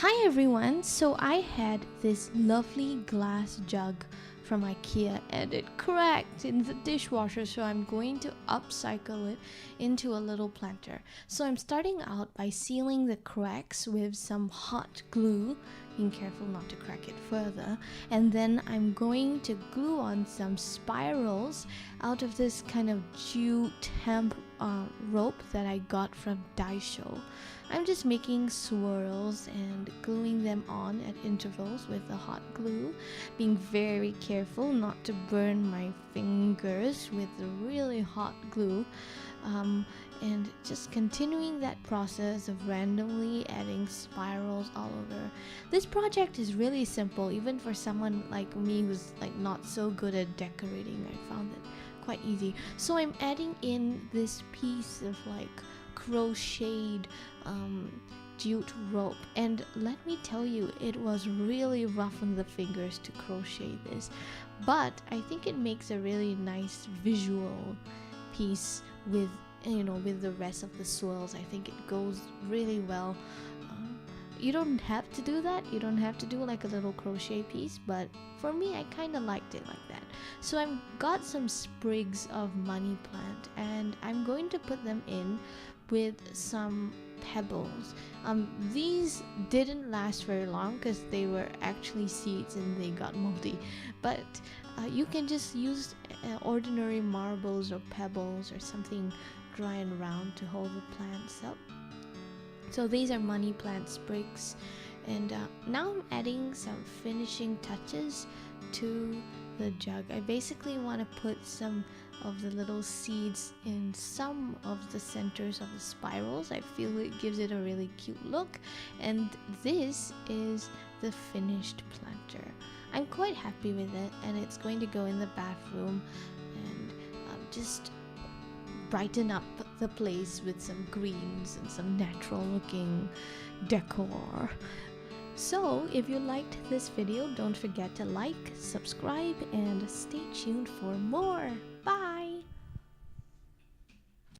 Hi everyone, so I had this lovely glass jug from IKEA and it cracked in the dishwasher, so I'm going to upcycle it into a little planter. So I'm starting out by sealing the cracks with some hot glue, being careful not to crack it further, and then I'm going to glue on some spirals out of this kind of jute hemp rope that I got from Daisho. I'm just making swirls and gluing them on at intervals with the hot glue, being very careful not to burn my fingers with the really hot glue, and just continuing that process of randomly adding spirals all over. This project is really simple, even for someone like me who's like not so good at decorating. I found it quite easy. So I'm adding in this piece of like crocheted jute rope, and let me tell you, it was really rough on the fingers to crochet this, but I think it makes a really nice visual piece with with the rest of the swirls. I think it goes really well. You don't have to do that, you don't have to do like a little crochet piece, but for me I kind of liked it like that. So I've got some sprigs of money plant and I'm going to put them in with some pebbles. These didn't last very long because they were actually seeds and they got moldy, but you can just use ordinary marbles or pebbles or something dry and round to hold the plants up. So these are money plant sprigs, and now I'm adding some finishing touches to the jug. I basically want to put some of the little seeds in some of the centers of the spirals. I feel it gives it a really cute look, and this is the finished planter. I'm quite happy with it, and it's going to go in the bathroom and just brighten up the place with some greens and some natural looking decor. So if you liked this video, don't forget to like, subscribe, and stay tuned for more. Bye!